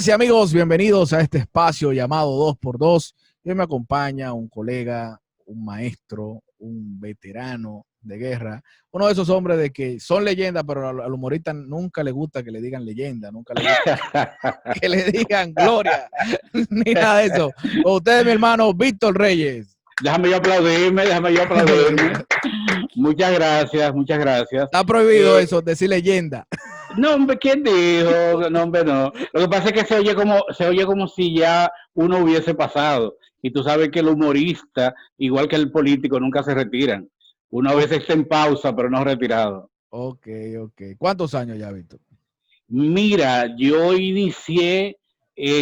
Amigas y amigos, bienvenidos a este espacio llamado 2x2. Hoy me acompaña un colega, un maestro, un veterano de guerra, uno de esos hombres de que son leyendas, pero al humorista nunca le gusta que le digan leyenda, nunca le gusta que le digan gloria, ni nada de eso. Con ustedes, mi hermano Víctor Reyes. Déjame yo aplaudirme. Muchas gracias, muchas gracias. Está prohibido eso, decir leyenda. No, hombre, ¿quién dijo? No, hombre, no. Lo que pasa es que se oye como si ya uno hubiese pasado. Y tú sabes que el humorista, igual que el político, nunca se retiran. Uno a veces está en pausa, pero no retirado. Ok. ¿Cuántos años ya, Víctor? Mira, yo inicié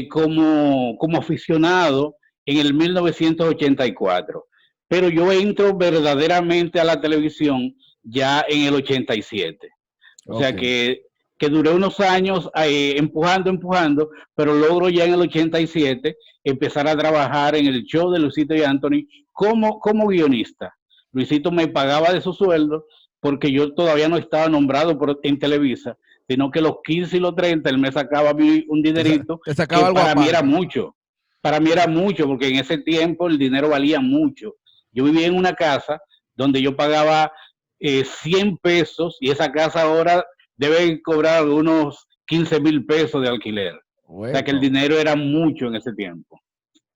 como aficionado en el 1984, pero yo entro verdaderamente a la televisión ya en el 87. O sea que duré unos años empujando, pero logro ya en el 87 empezar a trabajar en el show de Luisito y Anthony como guionista. Luisito me pagaba de su sueldo porque yo todavía no estaba nombrado en Televisa, sino que los 15 y los 30 él me sacaba a mí un dinerito te sacaba que algo para mí aparte. era mucho. Para mí era mucho, porque en ese tiempo el dinero valía mucho. Yo vivía en una casa donde yo pagaba 100 pesos y esa casa ahora debe cobrar unos 15,000 pesos de alquiler. Uepa. O sea que el dinero era mucho en ese tiempo.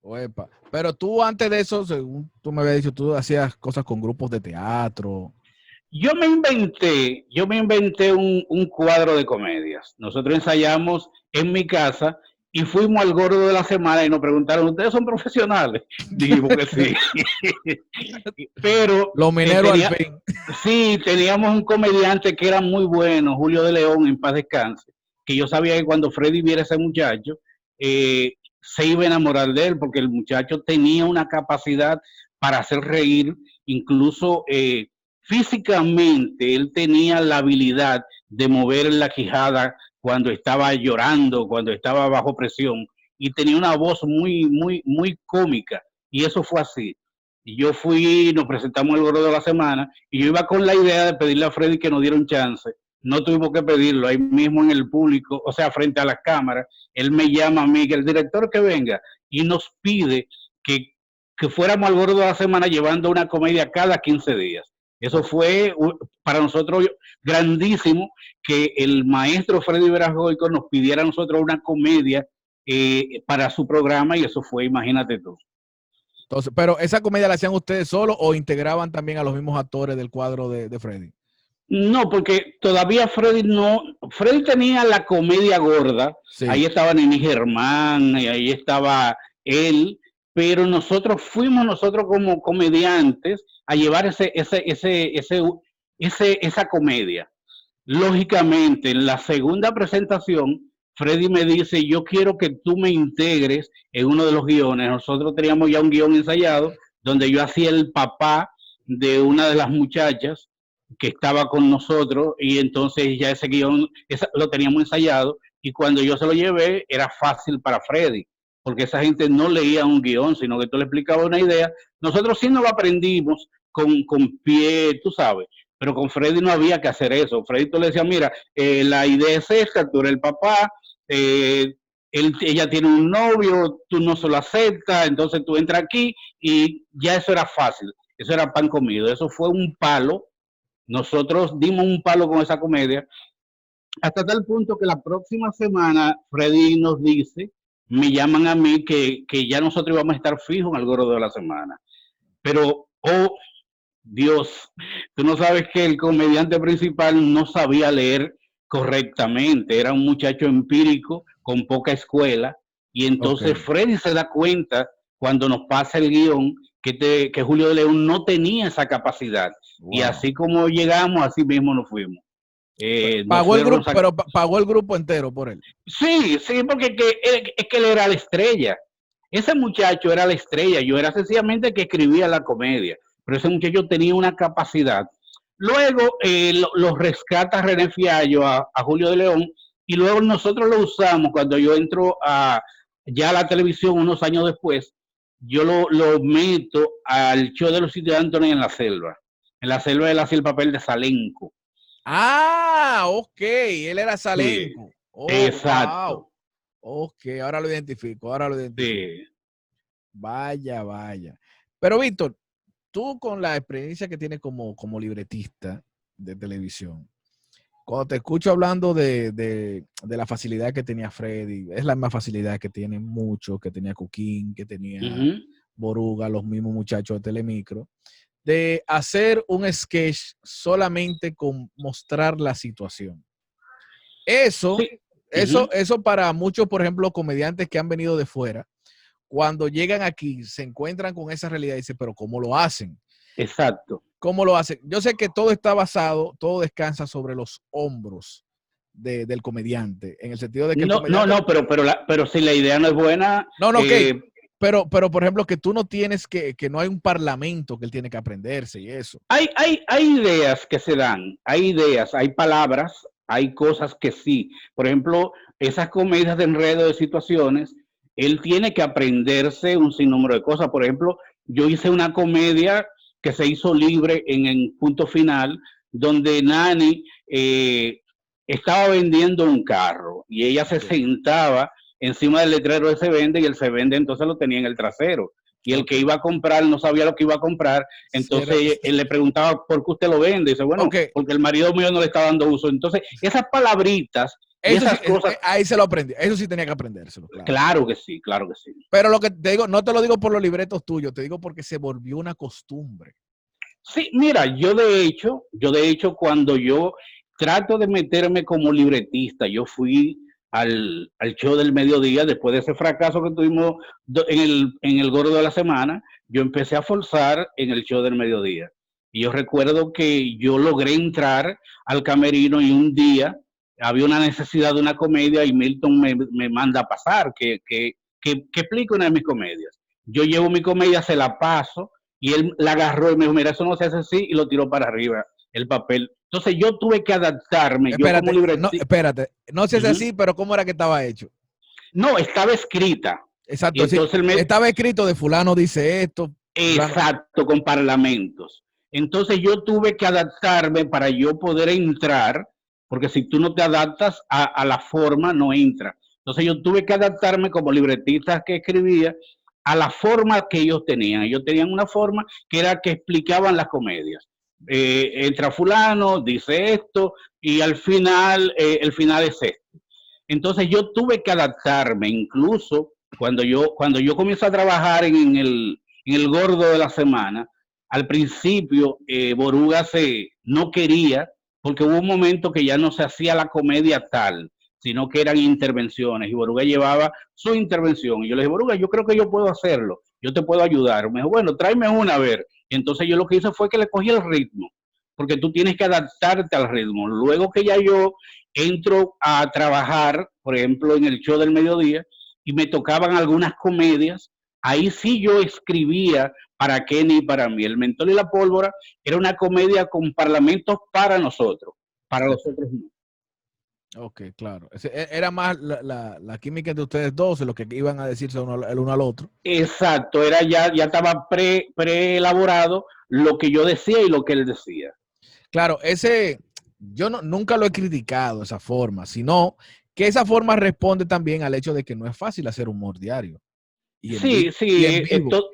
Uepa. Pero tú antes de eso, según tú me habías dicho, tú hacías cosas con grupos de teatro. Yo me inventé un cuadro de comedias. Nosotros ensayamos en mi casa y fuimos al gordo de la semana y nos preguntaron, ¿ustedes son profesionales? Dijimos que sí. Pero Los mineros al fin. Sí, teníamos un comediante que era muy bueno, Julio de León, en paz descanse, que yo sabía que cuando Freddy viera a ese muchacho, se iba a enamorar de él, porque el muchacho tenía una capacidad para hacer reír, incluso físicamente, él tenía la habilidad de mover la quijada cuando estaba llorando, cuando estaba bajo presión, y tenía una voz muy cómica, y eso fue así. Y yo fui, nos presentamos el gordo de la semana, y yo iba con la idea de pedirle a Freddy que nos diera un chance. No tuvimos que pedirlo, ahí mismo en el público, o sea, frente a las cámaras, él me llama a mí, que el director que venga, y nos pide que fuéramos al gordo de la semana llevando una comedia cada 15 días. Eso fue para nosotros grandísimo, que el maestro Freddy Verajoico nos pidiera a nosotros una comedia para su programa, y eso fue, imagínate tú. Entonces, pero ¿esa comedia la hacían ustedes solo o integraban también a los mismos actores del cuadro de Freddy? No, porque todavía Freddy tenía la comedia gorda, sí. Ahí estaba Nini Germán, y ahí estaba él, pero fuimos nosotros como comediantes a llevar esa comedia. Lógicamente, en la segunda presentación, Freddy me dice, yo quiero que tú me integres en uno de los guiones. Nosotros teníamos ya un guión ensayado, donde yo hacía el papá de una de las muchachas que estaba con nosotros, y entonces ya ese guión lo teníamos ensayado, y cuando yo se lo llevé, era fácil para Freddy, porque esa gente no leía un guión, sino que tú le explicabas una idea. Nosotros sí nos lo aprendimos con pie, tú sabes, pero con Freddy no había que hacer eso. Freddy tú le decías, mira, la idea es esta, tú eres el papá, ella tiene un novio, tú no se lo aceptas, entonces tú entras aquí, y ya eso era fácil, eso era pan comido, eso fue un palo. Nosotros dimos un palo con esa comedia, hasta tal punto que la próxima semana Freddy nos dice, me llaman a mí, que ya nosotros íbamos a estar fijos en el gordo de la semana. Pero, oh Dios, tú no sabes que el comediante principal no sabía leer correctamente, era un muchacho empírico con poca escuela, y entonces Freddy se da cuenta cuando nos pasa el guión que Julio de León no tenía esa capacidad. Wow. Y así como llegamos, así mismo nos fuimos. Pagó el grupo, pero pagó el grupo entero por él. Sí, porque es que él era la estrella. Ese muchacho era la estrella. Yo era sencillamente que escribía la comedia, pero ese muchacho tenía una capacidad. Luego lo rescata René Fiallo a Julio de León, y luego nosotros lo usamos cuando yo entro ya a la televisión unos años después. Yo lo meto al show de Luisito y Anthony en la selva. En la selva él hacía el papel de Salenco. Ah, ok, él era Salenco. Sí, oh, exacto. Wow. Ok, ahora lo identifico, ahora lo identifico. Sí. Vaya, vaya. Pero Víctor, tú con la experiencia que tienes como libretista de televisión, cuando te escucho hablando de la facilidad que tenía Freddy, es la misma facilidad que tienen muchos, que tenía Cuquín, que tenía Ujú. Boruga, los mismos muchachos de Telemicro, de hacer un sketch solamente con mostrar la situación. Eso, Sí. Ujú. eso para muchos, por ejemplo, comediantes que han venido de fuera, cuando llegan aquí, se encuentran con esa realidad y dicen, pero ¿cómo lo hacen? Exacto. ¿Cómo lo hacen? Yo sé que todo está basado, todo descansa sobre los hombros del comediante, en el sentido de que el No, no, comediante, no, pero si la idea no es buena, no, no, ok, pero por ejemplo, que tú no tienes que no hay un parlamento que él tiene que aprenderse y eso. hay ideas que se dan, hay ideas, hay palabras, hay cosas que sí. Por ejemplo, esas comedias de enredo de situaciones, él tiene que aprenderse un sinnúmero de cosas. Por ejemplo, yo hice una comedia que se hizo libre en el punto final, donde Nani estaba vendiendo un carro y ella se Ok, sentaba encima del letrero de se vende y el se vende entonces lo tenía en el trasero. Y el ok. que iba a comprar no sabía lo que iba a comprar, entonces él le preguntaba por qué usted lo vende. Y dice, bueno, Ok, porque el marido mío no le está dando uso. Entonces, esas palabritas y eso sí, esas cosas, ahí se lo aprendí, eso sí tenía que aprendérselo, claro. claro que sí, claro que sí. Pero lo que te digo, no te lo digo por los libretos tuyos, te digo porque se volvió una costumbre. Sí, mira, yo de hecho, cuando yo trato de meterme como libretista, yo fui al show del mediodía, después de ese fracaso que tuvimos en el Gordo de la Semana, yo empecé a forzar en el show del mediodía. Y yo recuerdo que yo logré entrar al camerino y un día había una necesidad de una comedia y Milton me manda a pasar, que explique una de mis comedias. Yo llevo mi comedia, se la paso y él la agarró y me dijo, mira, eso no se hace así, y lo tiró para arriba, el papel. Entonces yo tuve que adaptarme, yo como libretista. Espérate, no sé si es Uh-huh. así, pero ¿cómo era que estaba hecho? No, estaba escrita. Y Exacto, sí, entonces él me, estaba escrito de fulano dice esto, fulano. exacto, con parlamentos. Entonces yo tuve que adaptarme para yo poder entrar, porque si tú no te adaptas a la forma, no entra. Entonces yo tuve que adaptarme como libretista que escribía a la forma que ellos tenían. Ellos tenían una forma que era que explicaban las comedias. Entra fulano, dice esto, y al final, el final es esto. Entonces yo tuve que adaptarme, incluso cuando yo comienzo a trabajar en el Gordo de la Semana, al principio Boruga no quería, porque hubo un momento que ya no se hacía la comedia tal, sino que eran intervenciones, y Boruga llevaba su intervención. Y yo le dije, Boruga, yo creo que yo puedo hacerlo, yo te puedo ayudar. Me dijo, bueno, tráeme una a ver. Y entonces yo lo que hice fue que le cogí el ritmo, porque tú tienes que adaptarte al ritmo. Luego que ya yo entro a trabajar, por ejemplo, en el show del mediodía, y me tocaban algunas comedias, ahí sí yo escribía para Kenny y para mí. El Mentol y la Pólvora era una comedia con parlamentos para los otros no. Ok, claro. Era más la química entre ustedes dos, lo que iban a decirse el uno al otro. Exacto, ya estaba preelaborado lo que yo decía y lo que él decía. Claro, yo nunca lo he criticado esa forma, sino que esa forma responde también al hecho de que no es fácil hacer humor diario Sí, y sí, en vivo.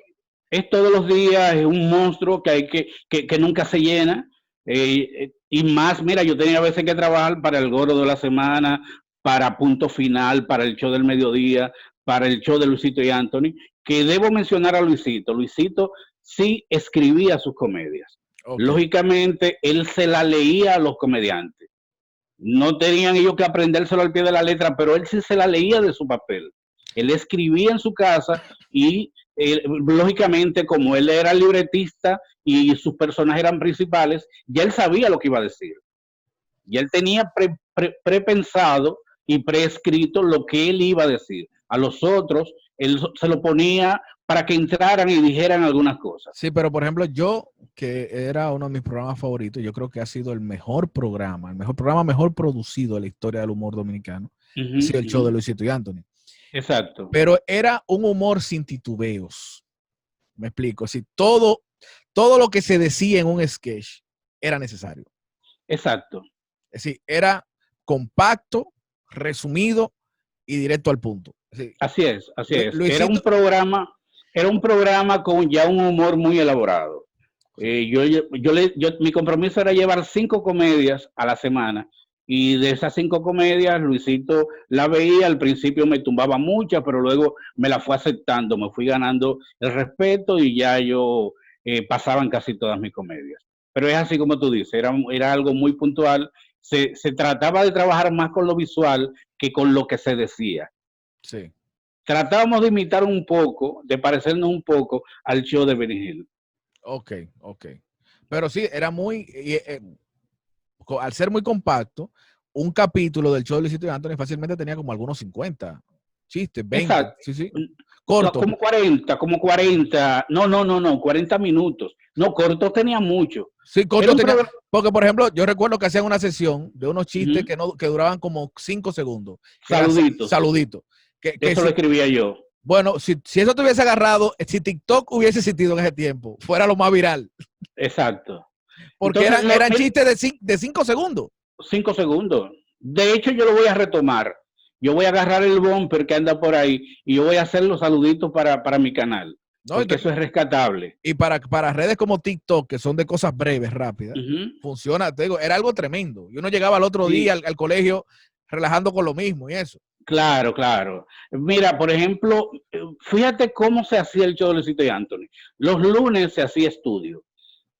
es todos los días, es un monstruo que nunca se llena. Y más, mira, yo tenía a veces que trabajar para el Gordo de la Semana, para Punto Final, para el show del mediodía, para el show de Luisito y Anthony, que debo mencionar a Luisito. Luisito sí escribía sus comedias. Ok, Lógicamente, él se la leía a los comediantes. No tenían ellos que aprendérselo al pie de la letra, pero él sí se la leía de su papel. Él escribía en su casa y lógicamente como él era libretista y sus personajes eran principales, ya él sabía lo que iba a decir. Ya él tenía prepensado y preescrito lo que él iba a decir. A los otros, él se lo ponía para que entraran y dijeran algunas cosas. sí, pero por ejemplo, yo, que era uno de mis programas favoritos, yo creo que ha sido el mejor programa mejor producido de la historia del humor dominicano, Uh ha -huh, sido el uh show de -huh. Luisito y Anthony. Exacto, Pero era un humor sin titubeos. Me explico. Si todo lo que se decía en un sketch era necesario. exacto. Es decir, era compacto, resumido y directo al punto. Sí. Así es, así es. Luisito, Era un programa con ya un humor muy elaborado. Mi compromiso era llevar 5 comedias a la semana y de esas 5 comedias Luisito la veía, al principio me tumbaba muchas, pero luego me la fue aceptando, me fui ganando el respeto y ya yo pasaban casi todas mis comedias. Pero es así como tú dices, era algo muy puntual, se trataba de trabajar más con lo visual que con lo que se decía. sí. Tratábamos de imitar un poco, de parecernos un poco al show de Benny Hill. Ok, ok. Pero sí, era muy, al ser muy compacto, un capítulo del show de Luisito y Anthony fácilmente tenía como algunos 50 chistes, 20, Exacto. sí, sí, corto. Como 40, no, 40 minutos. No, cortos tenía mucho. Sí, Era corto un tenía, programa. porque por ejemplo, yo recuerdo que hacían una sesión de unos chistes que, no, que duraban como 5 segundos, que eran Saluditos. saluditos. Que Eso lo escribía yo. Bueno, si eso te hubiese agarrado, si TikTok hubiese existido en ese tiempo, fuera lo más viral. Exacto. Porque Entonces, eran chistes de 5 segundos. 5 segundos. De hecho, yo lo voy a retomar. Yo voy a agarrar el bumper que anda por ahí y yo voy a hacer los saluditos para mi canal. ¿No? Porque eso es rescatable. Y para redes como TikTok, que son de cosas breves, rápidas, funciona, te digo, era algo tremendo. Y uno llegaba al otro día al colegio relajando con lo mismo y eso. Claro, claro. Mira, por ejemplo, fíjate cómo se hacía el show de Luisito y Anthony. Los lunes se hacía estudio.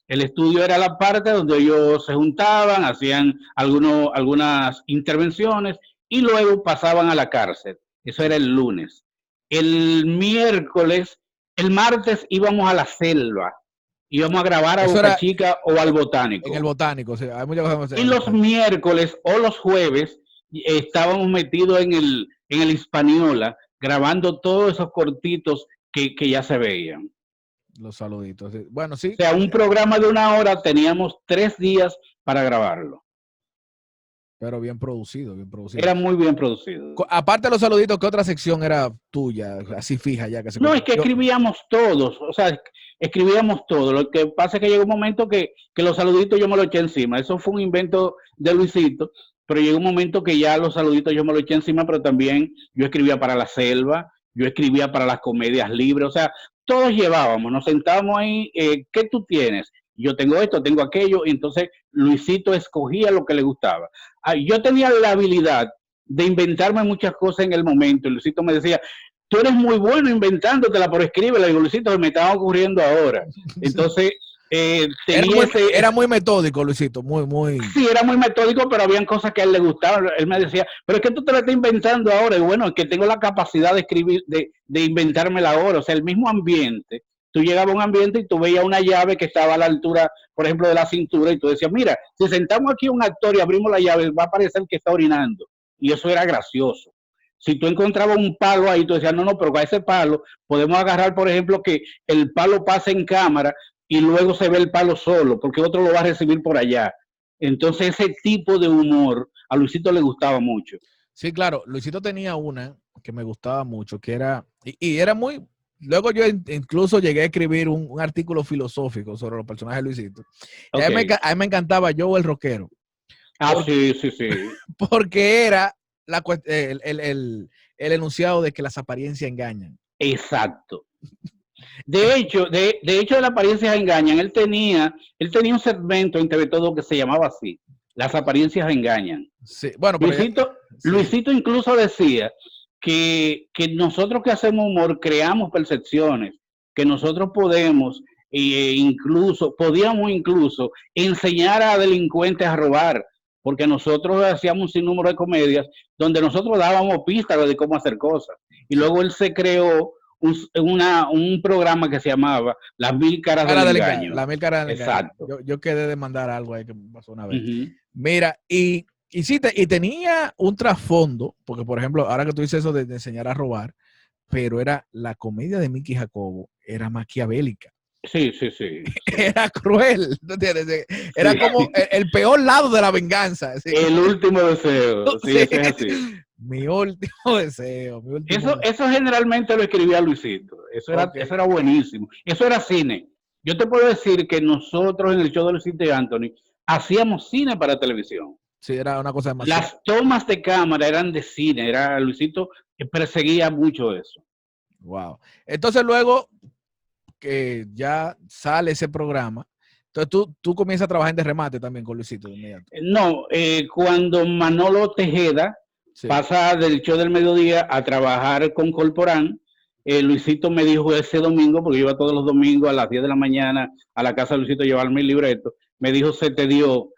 El estudio era la parte donde ellos se juntaban, hacían algunas intervenciones y luego pasaban a la cárcel. Eso era el lunes. El martes íbamos a la selva. Íbamos a grabar a Eso Boca era Chica o al Botánico. en el Botánico. Sí, hay muchas cosas. Y los miércoles o los jueves estábamos metidos en el Hispaniola grabando todos esos cortitos que ya se veían. Los saluditos. Sí. Bueno, sí. O sea, un programa de 1 hora teníamos 3 días para grabarlo. Pero bien producido, bien producido. Era muy bien producido. Aparte de los saluditos, ¿qué otra sección era tuya? Así fija ya que se No, es que escribíamos todos, o sea, escribíamos todo. Lo que pasa es que llegó un momento que los saluditos yo me lo eché encima. Eso fue un invento de Luisito, pero llegó un momento que ya los saluditos yo me lo eché encima, pero también yo escribía para la selva, yo escribía para las comedias libres, o sea, todos llevábamos, nos sentábamos ahí, ¿qué tú tienes? Yo tengo esto, tengo aquello, y entonces Luisito escogía lo que le gustaba. Yo tenía la habilidad de inventarme muchas cosas en el momento, y Luisito me decía, tú eres muy bueno inventándotela, por escríbela, y Luisito, me estaba ocurriendo ahora. Entonces, era muy metódico, Luisito, muy. Sí, era muy metódico, pero habían cosas que a él le gustaban. Él me decía, pero es que tú te la estás inventando ahora. Y bueno, es que tengo la capacidad de escribir, de inventármela ahora. O sea, el mismo ambiente. Tú llegabas a un ambiente y tú veías una llave que estaba a la altura, por ejemplo, de la cintura, y tú decías, mira, si sentamos aquí a un actor y abrimos la llave, va a parecer que está orinando. Y eso era gracioso. Si tú encontrabas un palo ahí, tú decías, no, pero con ese palo podemos agarrar, por ejemplo, que el palo pase en cámara y luego se ve el palo solo, porque otro lo va a recibir por allá. Entonces ese tipo de humor a Luisito le gustaba mucho. Sí, claro, Luisito tenía una que me gustaba mucho, que era, y era muy, luego yo incluso llegué a escribir un artículo filosófico sobre los personajes de Luisito. Okay. A mí me encantaba Joe el rockero. Sí. Porque era el enunciado de que las apariencias engañan. Exacto. De hecho, de las apariencias engañan. Él tenía un segmento en TV Todo que se llamaba así, las apariencias engañan. Sí, bueno, Luisito incluso decía que nosotros que hacemos humor creamos percepciones, que nosotros podíamos incluso enseñar a delincuentes a robar, porque nosotros hacíamos un sinnúmero de comedias donde nosotros dábamos pistas de cómo hacer cosas. Y luego él se creó un programa que se llamaba Las 1000 caras del engaño. Las 1000 caras del engaño. Yo quedé de mandar algo ahí que me pasó una vez. Mira, y sí, y tenía un trasfondo, porque por ejemplo, ahora que tú dices eso de enseñar a robar, pero era la comedia de Mickey Jacobo, era maquiavélica. Sí. Era cruel, ¿no entiendes? Era como el peor lado de la venganza. ¿Sí? El último deseo. Sí, es así. Mi último deseo. Eso generalmente lo escribía Luisito. Eso era buenísimo. Eso era cine. Yo te puedo decir que nosotros en el show de Luisito y Anthony hacíamos cine para televisión. Sí, era una cosa demasiado. Las tomas de cámara eran de cine, era Luisito que perseguía mucho eso. Wow. Entonces luego que ya sale ese programa, entonces tú comienzas a trabajar en De Remate también con Luisito de inmediato. No, cuando Manolo Tejeda Sí. pasa del show del mediodía a trabajar con Corporán, Luisito me dijo ese domingo, porque yo iba todos los domingos a las 10 de la mañana a la casa de Luisito a llevarme el libreto, me dijo, se te dio,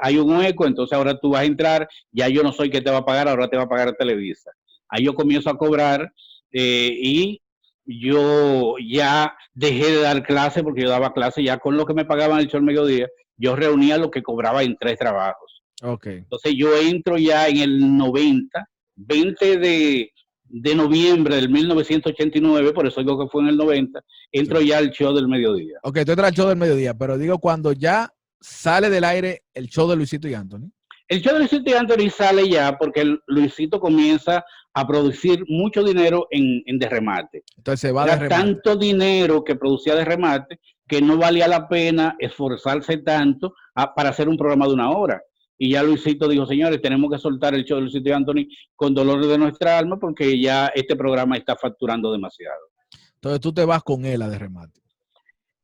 hay un hueco, entonces ahora tú vas a entrar, ya yo no soy que te va a pagar, ahora te va a pagar Televisa. Ahí yo comienzo a cobrar y yo ya dejé de dar clase porque yo daba clase ya con lo que me pagaban el show del mediodía, yo reunía lo que cobraba en 3 trabajos. Okay. Entonces yo entro ya en el 90, 20 de noviembre del 1989, por eso digo que fue en el 90, entro ya al show del mediodía. Ok, tú entras al show del mediodía, pero digo cuando ya sale del aire el show de Luisito y Anthony. El show de Luisito y Anthony sale ya porque Luisito comienza a producir mucho dinero en de remate. Entonces se va Era de remate. tanto dinero que producía de remate que no valía la pena esforzarse tanto para hacer un programa de 1 hora. Y ya Luisito dijo, señores, tenemos que soltar el show de Luisito y Anthony con dolor de nuestra alma porque ya este programa está facturando demasiado. Entonces tú te vas con él a de remate.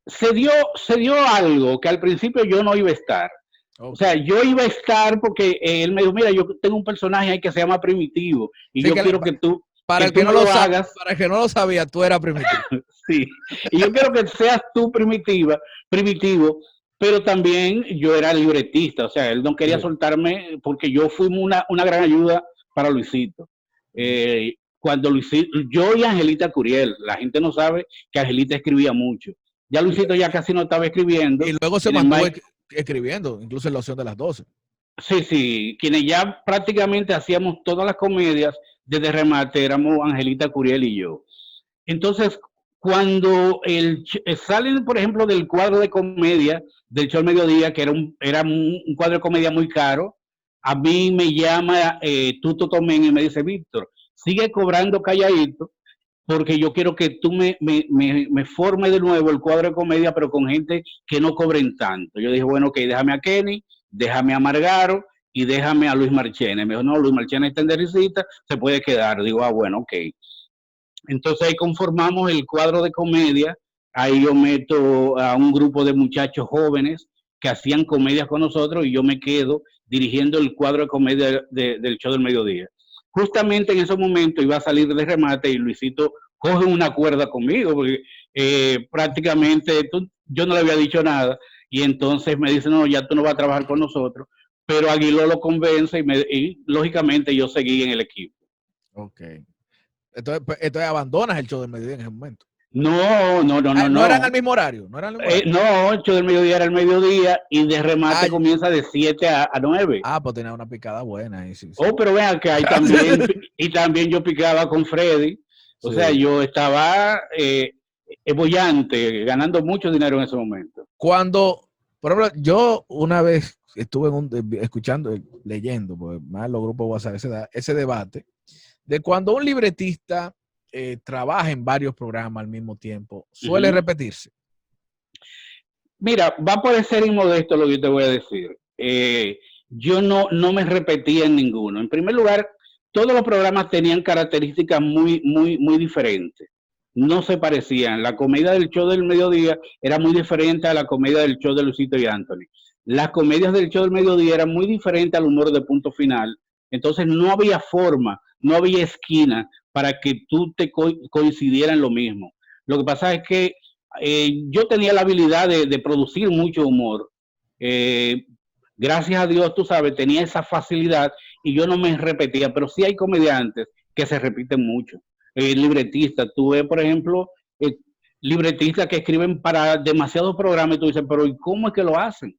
Se dio algo que al principio yo no iba a estar. Okay. O sea, yo iba a estar porque él me dijo, mira, yo tengo un personaje ahí que se llama Primitivo y sí, yo quiero que tú... Para el que no lo hagas. Para el que no lo sabía, tú eras Primitivo. Sí, y yo quiero que seas tú Primitivo, pero también yo era libretista, o sea, él no quería soltarme porque yo fui una gran ayuda para Luisito. Cuando Luisito, yo y Angelita Curiel, la gente no sabe que Angelita escribía mucho. Ya Luisito ya casi no estaba escribiendo. Y luego se mantuvo escribiendo, incluso en la opción de las 12. Sí, quienes ya prácticamente hacíamos todas las comedias desde remate éramos Angelita Curiel y yo. Entonces, cuando salen, por ejemplo, del cuadro de comedia del show al mediodía, que era un cuadro de comedia muy caro, a mí me llama Tuto Tomén y me dice, Víctor, sigue cobrando calladito, porque yo quiero que tú me forme de nuevo el cuadro de comedia, pero con gente que no cobren tanto. Yo dije, bueno, ok, déjame a Kenny, déjame a Margaro y déjame a Luis Marchene. Me dijo, no, Luis Marchene está en de risita, se puede quedar. Digo, bueno, ok. Entonces ahí conformamos el cuadro de comedia, ahí yo meto a un grupo de muchachos jóvenes que hacían comedias con nosotros y yo me quedo dirigiendo el cuadro de comedia del show del mediodía. Justamente en ese momento iba a salir de remate y Luisito coge una cuerda conmigo porque prácticamente yo no le había dicho nada y entonces me dice, no, ya tú no vas a trabajar con nosotros, pero Aguiló lo convence y lógicamente yo seguí en el equipo. Ok. Entonces abandonas el show del mediodía en ese momento. No. ¿No eran al mismo horario? ¿No eran al mismo horario? No, el show del mediodía era el mediodía y de remate comienza de 7 a 9. Pues tenía una picada buena ahí, sí. Oh, pero vean que ahí también, y también yo picaba con Freddy. O sea, yo estaba bollante, ganando mucho dinero en ese momento. Cuando, por ejemplo, yo una vez estuve escuchando, leyendo, pues más los grupos WhatsApp, ese debate, de cuando un libretista trabaja en varios programas al mismo tiempo, suele repetirse. Mira, va a parecer inmodesto lo que yo te voy a decir. Yo no me repetía en ninguno. En primer lugar, todos los programas tenían características muy diferentes. No se parecían. La comedia del show del mediodía era muy diferente a la comedia del show de Luisito y Anthony. Las comedias del show del mediodía eran muy diferentes al humor de Punto Final. Entonces no había forma, no había esquina para que tú te coincidieran lo mismo. Lo que pasa es que yo tenía la habilidad de producir mucho humor. Gracias a Dios, tú sabes, tenía esa facilidad y yo no me repetía, pero sí hay comediantes que se repiten mucho. Libretistas, tú ves, por ejemplo, libretistas que escriben para demasiados programas y tú dices, pero ¿y cómo es que lo hacen?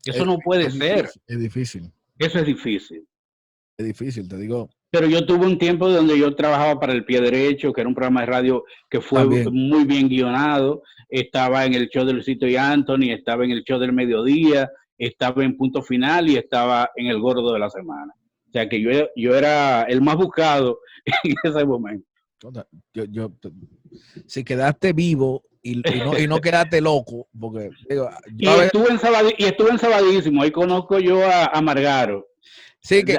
Eso no puede ser. Es difícil. Eso es difícil. Es difícil, te digo. Pero yo tuve un tiempo donde yo trabajaba para El Pie Derecho, que era un programa de radio que fue muy bien guionado. Estaba en el show de Luisito y Anthony, estaba en el show del mediodía, estaba en Punto Final y estaba en El Gordo de la Semana. O sea que yo era el más buscado en ese momento. Si quedaste vivo y no quedarte loco, porque digo, y estuve en Sabadísimo, ahí conozco yo a Margaro. Sí, que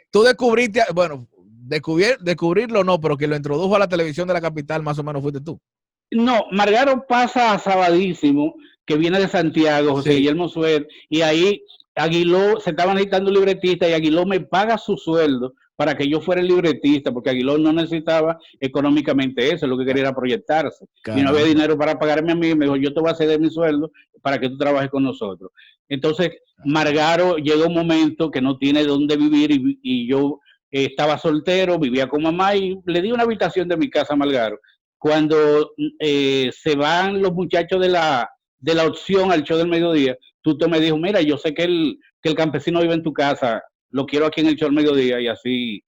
tú descubriste, bueno, descubrirlo no, pero que lo introdujo a la televisión de la capital, más o menos fuiste tú. No, Margaro pasa a Sabadísimo, que viene de Santiago, José Guillermo Suer, y ahí Aguiló, se estaban necesitando un libretista y Aguiló me paga su sueldo para que yo fuera el libretista, porque Aguiló no necesitaba económicamente eso, lo que quería era proyectarse. Caramba. Y no había dinero para pagarme a mí, me dijo, yo te voy a ceder mi sueldo para que tú trabajes con nosotros. Entonces, Margaro llega un momento que no tiene dónde vivir y yo estaba soltero, vivía con mamá y le di una habitación de mi casa a Margaro. Cuando se van los muchachos de la opción al show del mediodía, Tuto me dijo, mira, yo sé que el campesino vive en tu casa, lo quiero aquí en el show del mediodía, y así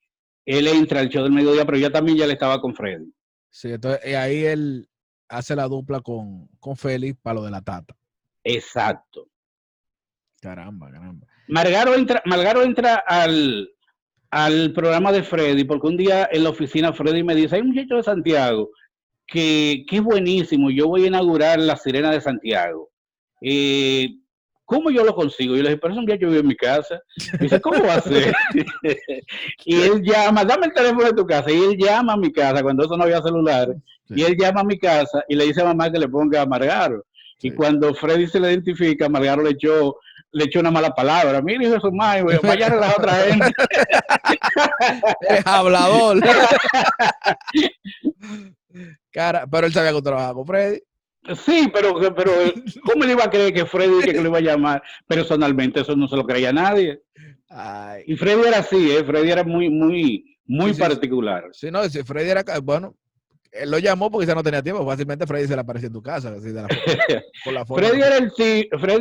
él entra al show del mediodía, pero yo también ya le estaba con Freddy. Sí, entonces ahí él hace la dupla con Félix para lo de la tata. Exacto. Caramba. Margaro entra al programa de Freddy, porque un día en la oficina Freddy me dice, hay un muchacho de Santiago que es buenísimo, yo voy a inaugurar la Sirena de Santiago. ¿Cómo yo lo consigo? Yo le dije, pero ese muchacho vive en mi casa. Y dice, ¿cómo va a ser? Y él llama, dame el teléfono de tu casa. Y él llama a mi casa, cuando eso no había celulares. Sí. Y él llama a mi casa y le dice a mamá que le ponga a Margaro. Sí. Y cuando Freddy se le identifica, Margaro le echó una mala palabra. Mire, hijo de su madre, vaya a la otra gente. Es hablador. Cara, pero él sabía que trabajaba con Freddy. Sí, pero ¿cómo le iba a creer que Freddy que lo iba a llamar personalmente? Eso no se lo creía nadie. Ay. Y Freddy era así, Freddy era muy sí, particular. Sí, no, si Freddy era, bueno, él lo llamó porque ya no tenía tiempo, fácilmente Freddy se le apareció en tu casa. Así de la forma Freddy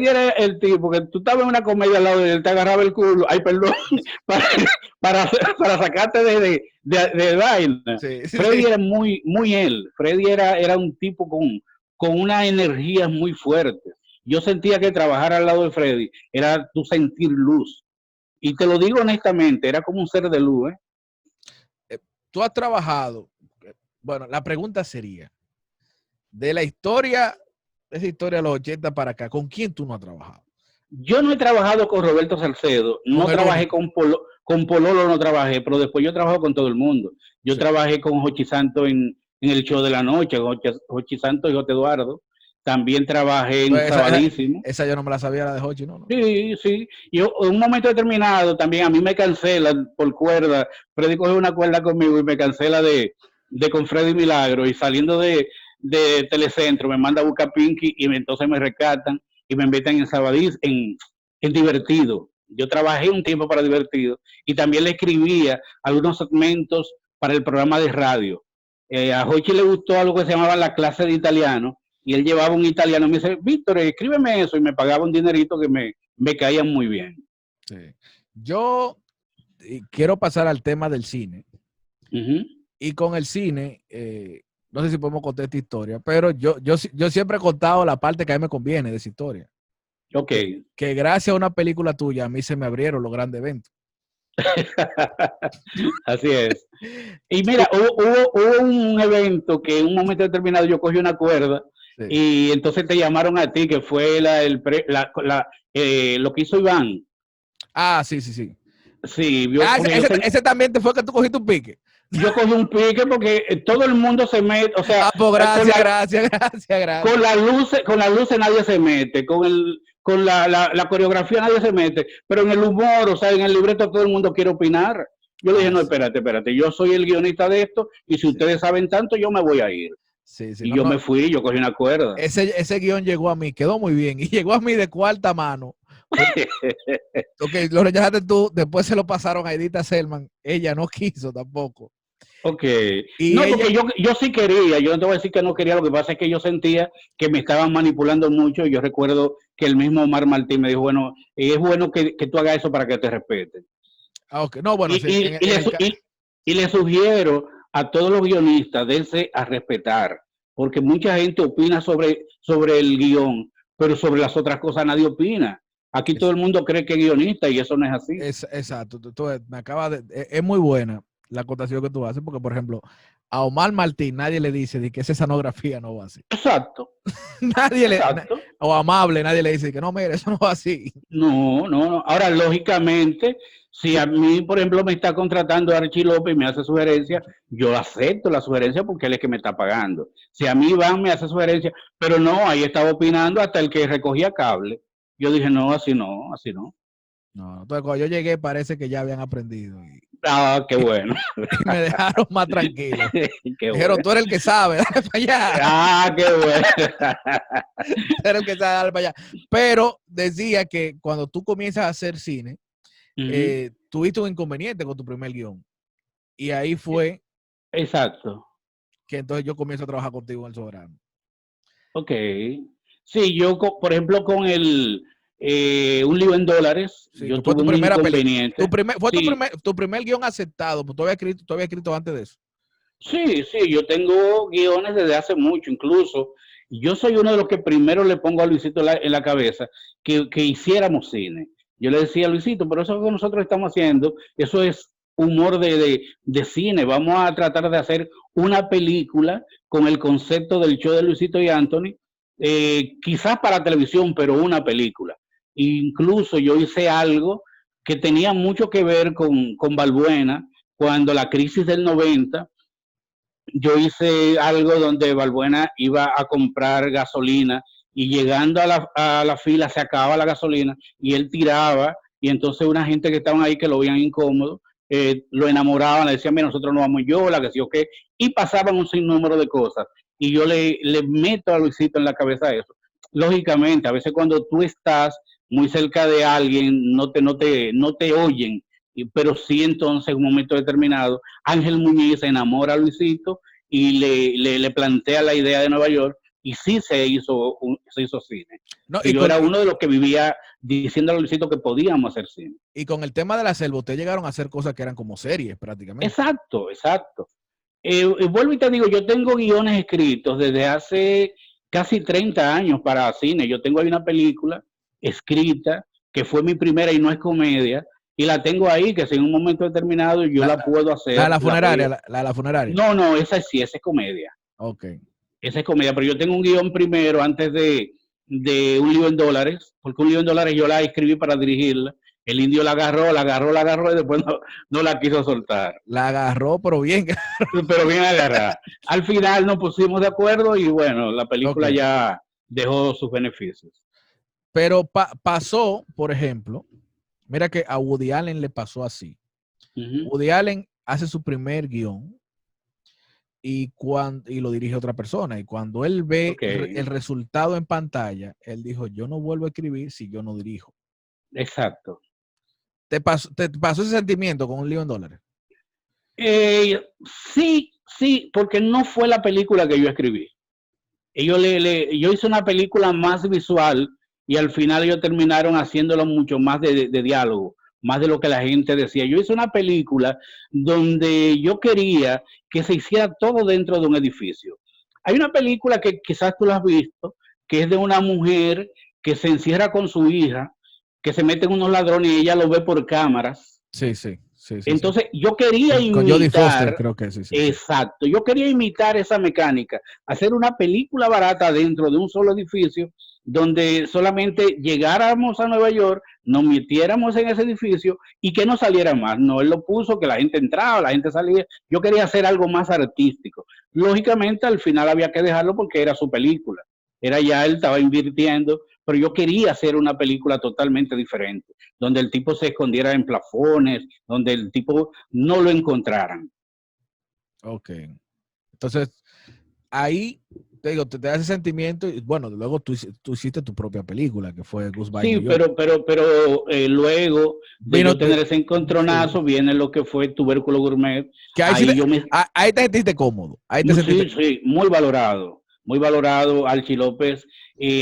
era el tipo que tú estabas en una comedia al lado de él, te agarraba el culo, ay perdón, para sacarte de vaina. Sí, Freddy era muy él, Freddy era un tipo con una energía muy fuerte. Yo sentía que trabajar al lado de Freddy era tu sentir luz. Y te lo digo honestamente, era como un ser de luz. Tú has trabajado, bueno, la pregunta sería, de la historia, esa historia de los 80 para acá, ¿con quién tú no has trabajado? Yo no he trabajado con Roberto Salcedo, no trabajé con Pololo, no trabajé, pero después yo he trabajado con todo el mundo. Yo trabajé con Jochi Santos en el show de la noche, Jochi Santos y Jote Eduardo. También trabajé en Sabadísimo. Esa yo no me la sabía, la de Jochi, ¿no? Sí. Yo en un momento determinado también a mí me cancelan por cuerda. Freddy coge una cuerda conmigo y me cancela de con Freddy Milagro. Y saliendo de Telecentro me manda a buscar Pinky y entonces me rescatan y me invitan en Sabadísimo, en Divertido. Yo trabajé un tiempo para Divertido y también le escribía algunos segmentos para el programa de radio. A Jochi le gustó algo que se llamaba la clase de italiano y él llevaba un italiano y me dice, Víctor, escríbeme eso, y me pagaba un dinerito que me caía muy bien. Sí. Yo quiero pasar al tema del cine. Y con el cine, no sé si podemos contar esta historia, pero yo siempre he contado la parte que a mí me conviene de esa historia. Ok. Que gracias a una película tuya a mí se me abrieron los grandes eventos. Así es. Y mira, hubo un evento que en un momento determinado yo cogí una cuerda y entonces te llamaron a ti, que fue lo que hizo Iván. Ah, sí. Sí, ese también te fue que tú cogiste un pique. Yo cogí un pique porque todo el mundo se mete, o sea, pues gracias. Con las luces nadie se mete, con la coreografía nadie se mete, pero en el humor, o sea, en el libreto todo el mundo quiere opinar. Yo le dije, no, espérate, yo soy el guionista de esto y si ustedes saben tanto, yo me voy a ir. Y yo me fui, yo cogí una cuerda. Ese guión llegó a mí, quedó muy bien y llegó a mí de cuarta mano. Ok, lo rechazaste tú, después se lo pasaron a Edita Selman, ella no quiso tampoco. Ok, no, porque yo sí quería, yo no te voy a decir que no quería, lo que pasa es que yo sentía que me estaban manipulando mucho. Yo recuerdo que el mismo Omar Martín me dijo, bueno, es bueno que tú hagas eso para que te respeten. Ah, ok, no, bueno, y le sugiero a todos los guionistas, dense a respetar, porque mucha gente opina sobre el guión, pero sobre las otras cosas nadie opina. Aquí todo el mundo cree que es guionista y eso no es así. Exacto, tú me acabas de... Es muy buena. la acotación que tú haces, porque, por ejemplo, a Omar Martín nadie le dice de que esa escenografía no va así. Exacto, Nadie le, exacto. o Amable, nadie le dice que no, mire, eso no va así. No, no, no. Ahora, lógicamente, si a mí, por ejemplo, me está contratando Archie López y me hace sugerencia, yo acepto la sugerencia porque él es que me está pagando. Si a mí Iván me hace sugerencia, pero no, ahí estaba opinando hasta el que recogía cable. Yo dije, no, así no, así no. No, entonces cuando yo llegué parece que ya habían aprendido Ah, qué bueno. y me dejaron más tranquilo. Qué Dijeron, bueno. tú eres el que sabe, dale para allá. Ah, qué bueno. Tú eres el que sabe, dale para allá. Pero decía que cuando tú comienzas a hacer cine, tuviste un inconveniente con tu primer guión. Y ahí fue Exacto. que entonces yo comienzo a trabajar contigo en El Soberano. Ok. Sí, yo, por ejemplo, con un lío en dólares, Sí, yo fue tuve tu un primera película. inconveniente. Fue Sí, tu primer guión aceptado, pues tú habías escrito antes de eso. sí, sí, yo tengo guiones desde hace mucho, incluso. Yo soy uno de los que primero le pongo a Luisito en la cabeza que hiciéramos cine. Yo le decía a Luisito, pero eso que nosotros estamos haciendo, eso es humor de cine. Vamos a tratar de hacer una película con el concepto del show de Luisito y Anthony, quizás para televisión, pero una película. Incluso yo hice algo que tenía mucho que ver con Balbuena, cuando la crisis del 90 yo hice algo donde Balbuena iba a comprar gasolina y llegando a la fila se acababa la gasolina y él tiraba y entonces una gente que estaban ahí que lo veían incómodo, lo enamoraban, le decían, mira, nosotros no vamos yo, la que sí o qué, y pasaban un sinnúmero de cosas. Y yo le meto a Luisito en la cabeza eso. Lógicamente, a veces cuando tú estás muy cerca de alguien, no te oyen, pero sí entonces en un momento determinado, Ángel Muñiz se enamora a Luisito y le plantea la idea de Nueva York y sí se hizo cine. No, Que yo era uno de los que vivía diciendo a Luisito que podíamos hacer cine. y con el tema de la selva, ustedes llegaron a hacer cosas que eran como series prácticamente. Exacto, exacto. Vuelvo y te digo, yo tengo guiones escritos desde hace casi 30 años para cine. Yo tengo ahí una película escrita que fue mi primera y no es comedia, y la tengo ahí que si en un momento determinado yo la puedo hacer. La de la funeraria, la de la funeraria. No, no, esa sí, esa es comedia. Ok. Esa es comedia, pero yo tengo un guión primero antes de un lío en dólares, porque un lío en dólares yo la escribí para dirigirla. El indio la agarró y después no la quiso soltar. La agarró, pero bien. Pero bien agarrada. Al final nos pusimos de acuerdo y bueno, la película Okay. ya dejó sus beneficios. Pero pasó, por ejemplo, mira que a Woody Allen le pasó así. Woody Allen hace su primer guión y lo dirige otra persona. Y cuando él ve el resultado en pantalla, él dijo, yo no vuelvo a escribir si yo no dirijo. Exacto. ¿Te pasó ese sentimiento con un lío en dólares? Sí, sí, porque no fue la película que yo escribí. Yo hice una película más visual y al final ellos terminaron haciéndolo mucho más de diálogo, más de lo que la gente decía. Yo hice una película donde yo quería que se hiciera todo dentro de un edificio. Hay una película que quizás tú la has visto, que es de una mujer que se encierra con su hija, que se meten unos ladrones y ella lo ve por cámaras. Sí, sí. Sí, sí, entonces sí. yo quería imitar, con Jodie Foster, creo que sí, exacto, yo quería imitar esa mecánica, hacer una película barata dentro de un solo edificio, donde solamente llegáramos a Nueva York, nos metiéramos en ese edificio y que no saliera más. No, él lo puso, que la gente entraba, la gente salía. Yo quería hacer algo más artístico. Lógicamente, al final había que dejarlo porque era su película. Era ya él estaba invirtiendo, pero yo quería hacer una película totalmente diferente, donde el tipo se escondiera en plafones, donde el tipo no lo encontraran. Ok. Entonces, ahí te digo, te da ese sentimiento y bueno, luego tú hiciste tu propia película, que fue Goodbye Sí, New York. pero luego de yo tener ese encontronazo, sí, viene lo que fue Tubérculo Gourmet. Que ahí, ahí te sentiste cómodo. Ahí te sentiste... Sí, muy valorado, muy valorado. Archie López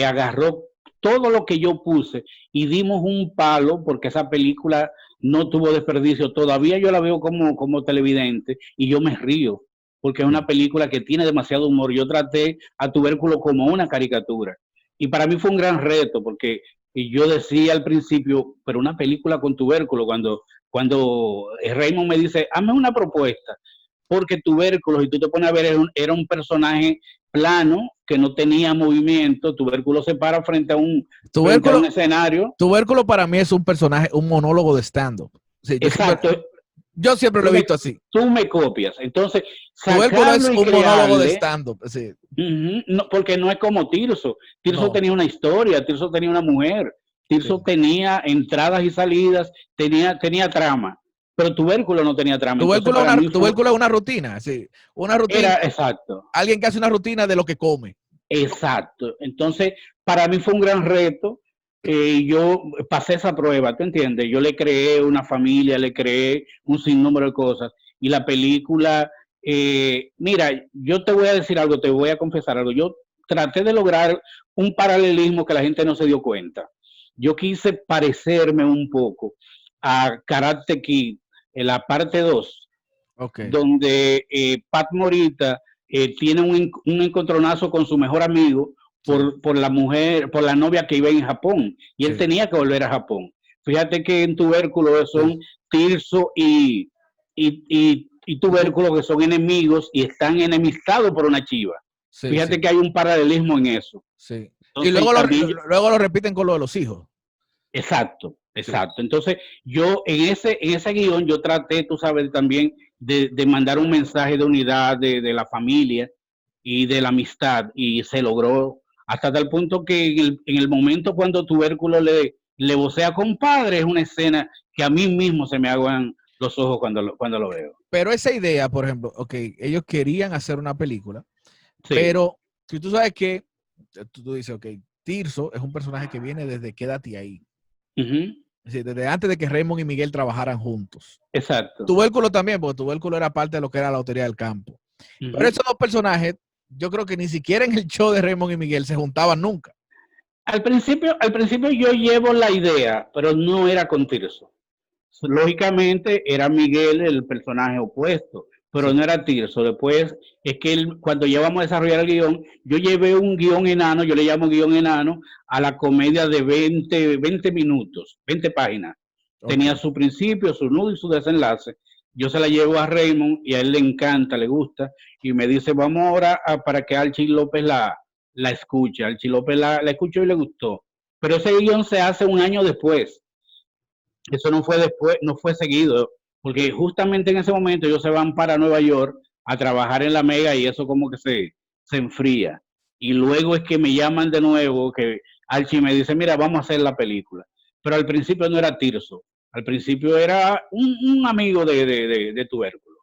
agarró todo lo que yo puse y dimos un palo porque esa película no tuvo desperdicio. Todavía yo la veo como televidente y yo me río porque es una película que tiene demasiado humor. Yo traté a Tubérculo como una caricatura y para mí fue un gran reto porque yo decía al principio, pero una película con Tubérculo, cuando cuando Raymond me dice, hazme una propuesta, porque Tubérculo, si tú te pones a ver, era un personaje plano que no tenía movimiento. Tubérculo se para frente a un escenario. Tubérculo para mí es un personaje, un monólogo de stand-up. Sí, Exacto. Yo siempre lo he visto así. Tú me copias. Entonces, Tubérculo es un monólogo de stand-up. Sí. No, porque no es como Tirso. Tirso tenía una historia, Tirso tenía una mujer, Tirso tenía entradas y salidas, tenía trama. Pero Tubérculo no tenía trama. Tubérculo es una rutina, sí. Una rutina. Exacto. Alguien que hace una rutina de lo que come. Exacto. Entonces, para mí fue un gran reto. Yo pasé esa prueba, ¿te entiendes? Yo le creé una familia, le creé un sinnúmero de cosas. Y la película, mira, yo te voy a decir algo, te voy a confesar algo. Yo traté de lograr un paralelismo que la gente no se dio cuenta. Yo quise parecerme un poco a Karate Kid en la parte 2, donde Pat Morita tiene un encontronazo con su mejor amigo por la mujer, por la novia que iba en Japón, y él tenía que volver a Japón. Fíjate que en Tubérculo son Tirso y Tubérculo, que son enemigos y están enemistados por una chiva. Fíjate que hay un paralelismo en eso. Sí. Entonces, y luego lo repiten con lo de los hijos. Exacto. Entonces, yo en ese guión, yo traté, tú sabes, también de mandar un mensaje de unidad de la familia y de la amistad, y se logró hasta tal punto que en el momento cuando Tubérculo le vocea compadre, es una escena que a mí mismo se me aguan los ojos cuando lo veo. Pero esa idea, por ejemplo, ellos querían hacer una película, pero si tú sabes que tú dices, Tirso es un personaje que viene desde Quédate ahí. Sí, desde antes de que Raymond y Miguel trabajaran juntos. Exacto. Tubérculo también, porque Tubérculo era parte de lo que era la Lotería del Campo. Pero esos dos personajes, yo creo que ni siquiera en el show de Raymond y Miguel se juntaban nunca. Al principio yo llevo la idea, pero no era con Tirso. Lógicamente era Miguel el personaje opuesto, pero no era Tirso. Después es que cuando llevamos a desarrollar el guión, yo llevé un guión enano, yo le llamo guión enano, a la comedia de 20 minutos, 20 páginas. Tenía su principio, su nudo y su desenlace. Yo se la llevo a Raymond y a él le encanta, le gusta, y me dice, vamos ahora para que Archie López la escuche. Archie López la escuchó y le gustó. Pero ese guión se hace un año después. Eso no fue después, no fue seguido, porque justamente en ese momento ellos se van para Nueva York a trabajar en la Mega, y eso como que se enfría. Y luego es que me llaman de nuevo, que Archie me dice, mira, vamos a hacer la película. Pero al principio no era Tirso, al principio era un amigo de Tubérculo.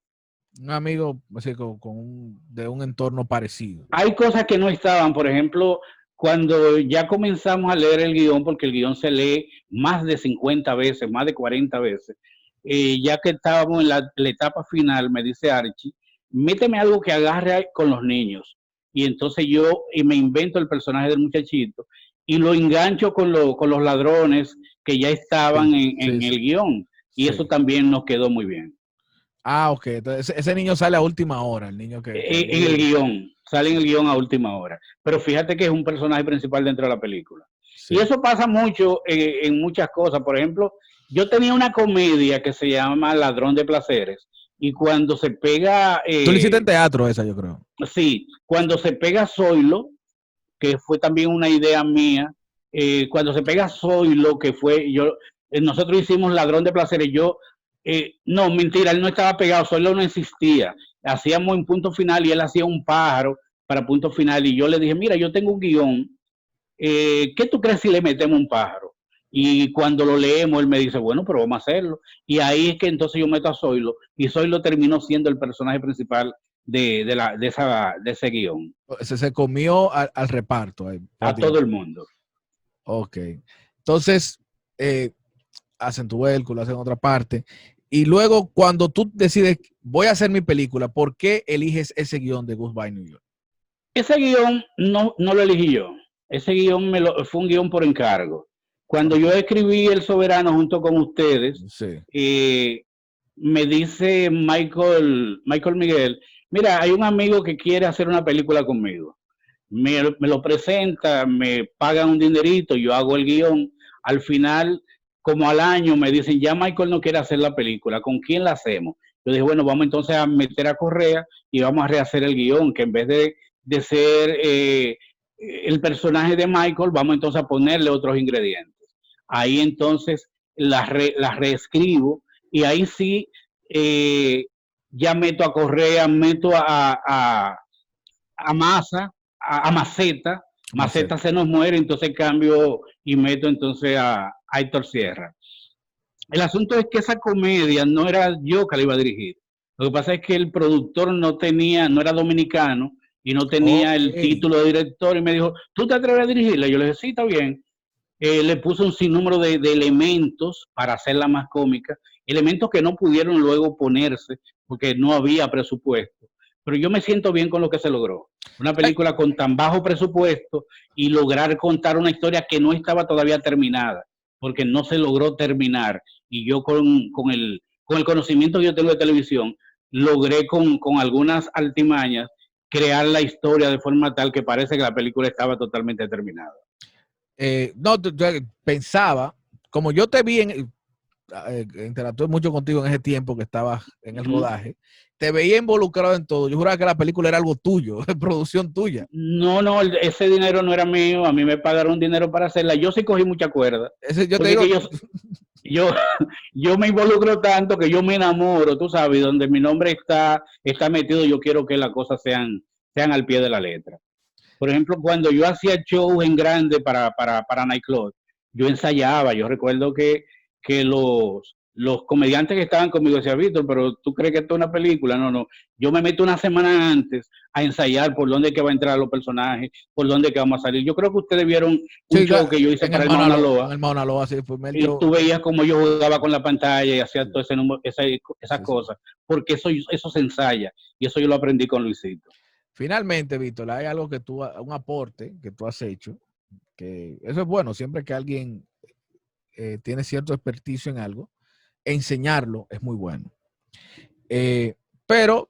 Un amigo así, de un entorno parecido. Hay cosas que no estaban, por ejemplo, cuando ya comenzamos a leer el guión, porque el guión se lee más de 50 veces, más de 40 veces, ya que estábamos en la etapa final, me dice Archie, méteme algo que agarre con los niños. Y entonces yo me invento el personaje del muchachito y lo engancho con los ladrones que ya estaban en el guión. Y eso también nos quedó muy bien. Ah, ok. Entonces ese niño sale a última hora, el niño que... En el guión, sale en el guión a última hora. Pero fíjate que es un personaje principal dentro de la película. Sí. Y eso pasa mucho en muchas cosas. Por ejemplo, yo tenía una comedia que se llama Ladrón de Placeres. Y cuando se pega... Tú lo hiciste en teatro esa, yo creo. Sí, cuando se pega Zoilo, que fue también una idea mía, cuando se pega Zoilo, que fue... nosotros hicimos Ladrón de Placeres, no, mentira, él no estaba pegado, Zoilo no existía. Hacíamos en Punto Final y él hacía un pájaro para Punto Final, y yo le dije, mira, yo tengo un guión, ¿qué tú crees si le metemos un pájaro? Y cuando lo leemos, él me dice, bueno, pero vamos a hacerlo. Y ahí es que entonces yo meto a Zoilo, y Zoilo terminó siendo el personaje principal de ese guión. Se comió al reparto. A todo el mundo. Ok. Entonces, hacen Tubérculo, hacen otra parte. Y luego, cuando tú decides, voy a hacer mi película, ¿por qué eliges ese guión de Goodbye New York? Ese guión no lo elegí yo. Ese guión fue un guión por encargo. Cuando yo escribí El Soberano junto con ustedes, me dice Michael Miguel, mira, hay un amigo que quiere hacer una película conmigo. Me lo presenta, me pagan un dinerito, yo hago el guión. Al final como al año me dicen, ya Michael no quiere hacer la película, ¿con quién la hacemos? Yo dije, bueno, vamos entonces a meter a Correa y vamos a rehacer el guión, que en vez de ser el personaje de Michael, vamos entonces a ponerle otros ingredientes. Ahí entonces las reescribo y ahí sí ya meto a Correa, meto a Massa, a Maceta. Maceta se nos muere, entonces cambio y meto entonces a Héctor Sierra. El asunto es que esa comedia no era yo que la iba a dirigir. Lo que pasa es que el productor no era dominicano y no tenía el título de director y me dijo, ¿tú te atreves a dirigirla? Yo le dije, sí, está bien. Le puso un sinnúmero de elementos para hacerla más cómica, elementos que no pudieron luego ponerse porque no había presupuesto. Pero yo me siento bien con lo que se logró. Una película con tan bajo presupuesto y lograr contar una historia que no estaba todavía terminada, porque no se logró terminar. Y yo con el conocimiento que yo tengo de televisión, logré con algunas artimañas crear la historia de forma tal que parece que la película estaba totalmente terminada. No, yo pensaba, como yo te vi interactué mucho contigo en ese tiempo que estabas en el rodaje, te veía involucrado en todo. Yo juraba que la película era algo tuyo, de producción tuya. No, ese dinero no era mío, a mí me pagaron dinero para hacerla. Yo sí cogí mucha cuerda. Yo te digo, yo me involucro tanto que yo me enamoro, tú sabes, donde mi nombre está metido, yo quiero que las cosas sean al pie de la letra. Por ejemplo, cuando yo hacía shows en grande para Nightclub, yo ensayaba. Yo recuerdo que los comediantes que estaban conmigo decían, Víctor, pero ¿tú crees que esto es una película? No. Yo me meto una semana antes a ensayar por dónde es que va a entrar los personajes, por dónde es que vamos a salir. Yo creo que ustedes vieron un show que yo hice para el Mauna Loa. En el Mauna Loa, sí, y tú veías como yo jugaba con la pantalla y hacía todo ese número, esas cosas, porque eso se ensaya, y eso yo lo aprendí con Luisito. Finalmente, Víctor, hay algo que un aporte que tú has hecho, que eso es bueno, siempre que alguien tiene cierto experticio en algo, enseñarlo es muy bueno. Pero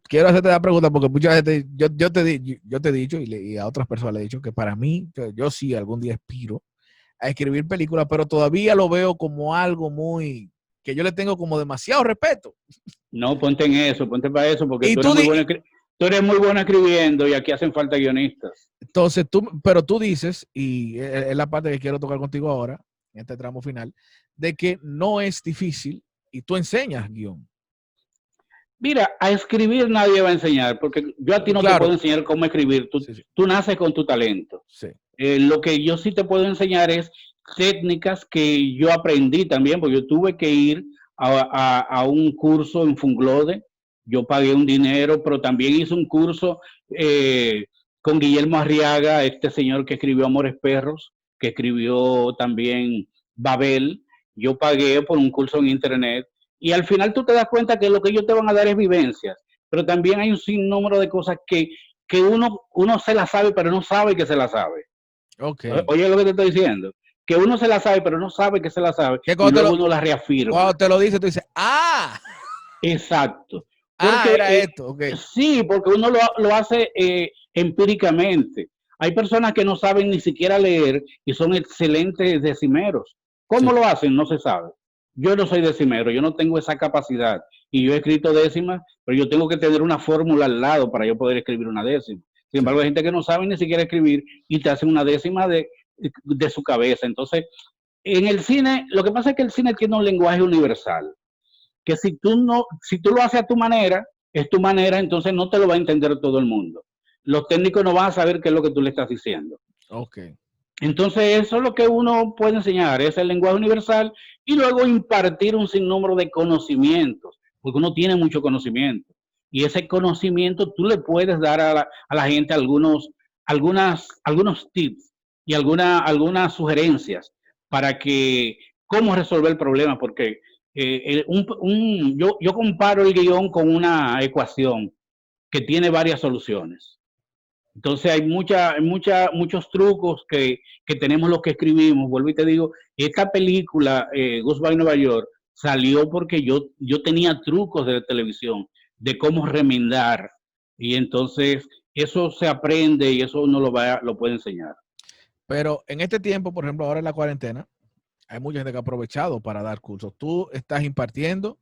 quiero hacerte la pregunta porque muchas veces yo te he dicho y a otras personas le he dicho que para mí, yo sí algún día aspiro a escribir películas, pero todavía lo veo como algo muy, que yo le tengo como demasiado respeto. No, ponte para eso, porque tú eres muy bueno escribiendo y aquí hacen falta guionistas. Entonces, pero tú dices, y es la parte que quiero tocar contigo ahora, en este tramo final, de que no es difícil y tú enseñas guión. Mira, a escribir nadie va a enseñar, porque yo a ti no te puedo enseñar cómo escribir. Tú naces con tu talento. Sí. Lo que yo sí te puedo enseñar es técnicas que yo aprendí también, porque yo tuve que ir a un curso en Funglode. Yo pagué un dinero, pero también hice un curso con Guillermo Arriaga, este señor que escribió Amores Perros, que escribió también Babel. Yo pagué por un curso en internet. Y al final tú te das cuenta que lo que ellos te van a dar es vivencias, pero también hay un sinnúmero de cosas que uno se la sabe, pero no sabe que se la sabe. Okay. Oye lo que te estoy diciendo, que uno se la sabe, pero no sabe que se la sabe, y luego uno la reafirma. Cuando te lo dice, tú dices, ¡ah! Exacto. Porque, era esto, okay. Sí, porque uno lo hace empíricamente. Hay personas que no saben ni siquiera leer y son excelentes decimeros. ¿Cómo lo hacen? No se sabe. Yo no soy decimero, yo no tengo esa capacidad. Y yo he escrito décimas, pero yo tengo que tener una fórmula al lado para yo poder escribir una décima. Sin embargo, hay gente que no sabe ni siquiera escribir y te hacen una décima de su cabeza. Entonces, en el cine, lo que pasa es que el cine tiene un lenguaje universal. Que si tú lo haces a tu manera, es tu manera, entonces no te lo va a entender todo el mundo. Los técnicos no van a saber qué es lo que tú le estás diciendo. Okay. Entonces eso es lo que uno puede enseñar, es el lenguaje universal y luego impartir un sinnúmero de conocimientos, porque uno tiene mucho conocimiento y ese conocimiento tú le puedes dar a la gente algunos tips y algunas sugerencias para que cómo resolver el problema, porque yo comparo el guión con una ecuación que tiene varias soluciones. Entonces hay muchos trucos que tenemos los que escribimos. Vuelvo y te digo, esta película, Goodbye Nueva York, salió porque yo tenía trucos de televisión, de cómo remendar. Y entonces eso se aprende y eso uno lo puede enseñar. Pero en este tiempo, por ejemplo, ahora en la cuarentena, hay mucha gente que ha aprovechado para dar cursos. ¿Tú estás impartiendo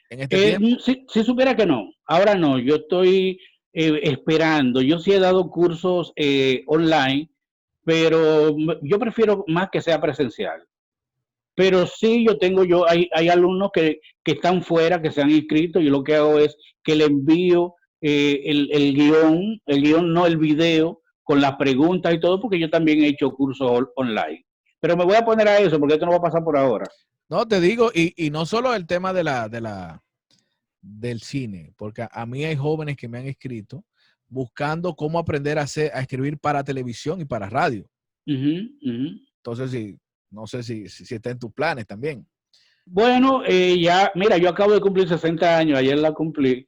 en este tiempo? Si supiera que no, ahora no, yo estoy esperando. Yo sí he dado cursos online, pero yo prefiero más que sea presencial. Pero sí, hay alumnos que están fuera, que se han inscrito, y lo que hago es que le envío el guión, no el video, con las preguntas y todo, porque yo también he hecho cursos online. Pero me voy a poner a eso, porque esto no va a pasar por ahora. No, te digo, y no solo el tema del cine, porque a mí hay jóvenes que me han escrito buscando cómo aprender a escribir para televisión y para radio. Entonces, sí, no sé si está en tus planes también. Bueno, ya, mira, yo acabo de cumplir 60 años, ayer lo cumplí.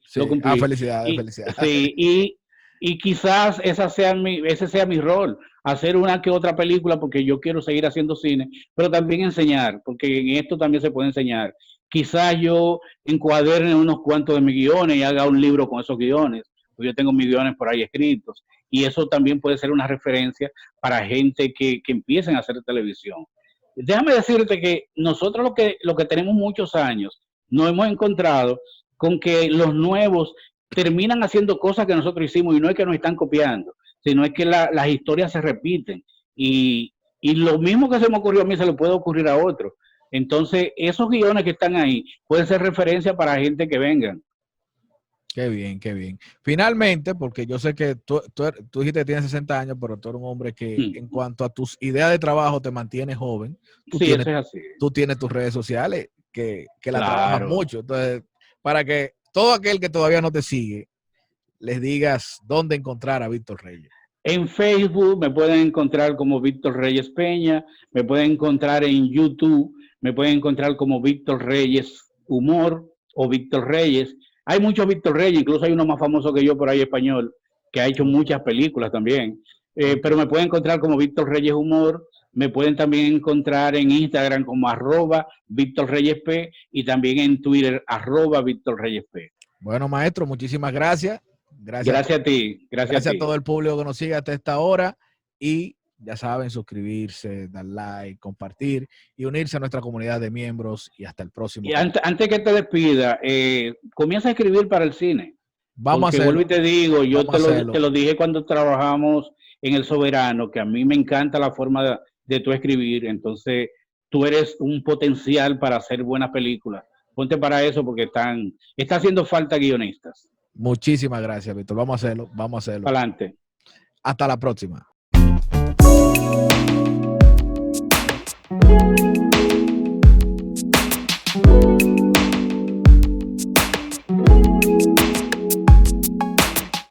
Felicidades, felicidades. Sí, y quizás ese sea mi rol, hacer una que otra película, porque yo quiero seguir haciendo cine, pero también enseñar, porque en esto también se puede enseñar. Quizás yo encuaderne unos cuantos de mis guiones y haga un libro con esos guiones, porque yo tengo mis guiones por ahí escritos, y eso también puede ser una referencia para gente que empiecen a hacer televisión. Déjame decirte que nosotros lo que tenemos muchos años, nos hemos encontrado con que los nuevos terminan haciendo cosas que nosotros hicimos, y no es que nos están copiando, sino es que las historias se repiten, y lo mismo que se me ocurrió a mí se le puede ocurrir a otros. Entonces, esos guiones que están ahí pueden ser referencia para gente que vengan. Qué bien, qué bien. Finalmente, porque yo sé que tú dijiste que tienes 60 años, pero tú eres un hombre que en cuanto a tus ideas de trabajo te mantienes joven. Sí, eso es así. Tú tienes tus redes sociales que la Claro. trabajas mucho. Entonces, para que todo aquel que todavía no te sigue, les digas dónde encontrar a Víctor Reyes. En Facebook me pueden encontrar como Víctor Reyes Peña, me pueden encontrar en YouTube, me pueden encontrar como Víctor Reyes Humor o Víctor Reyes. Hay muchos Víctor Reyes, incluso hay uno más famoso que yo por ahí, español, que ha hecho muchas películas también. Pero me pueden encontrar como Víctor Reyes Humor, me pueden también encontrar en Instagram como @Víctor Reyes P, y también en Twitter @Víctor Reyes P. Bueno, maestro, muchísimas gracias. Gracias a ti. Gracias a todo el público que nos sigue hasta esta hora, y ya saben, suscribirse, dar like, compartir y unirse a nuestra comunidad de miembros, y hasta el próximo. Y antes que te despida, comienza a escribir para el cine. Vamos a hacerlo. Vuelvo y te digo, yo te lo dije cuando trabajamos en El Soberano, que a mí me encanta la forma de tú escribir. Entonces, tú eres un potencial para hacer buenas películas. Ponte para eso, porque está haciendo falta guionistas. Muchísimas gracias, Víctor. Vamos a hacerlo. Adelante. Hasta la próxima.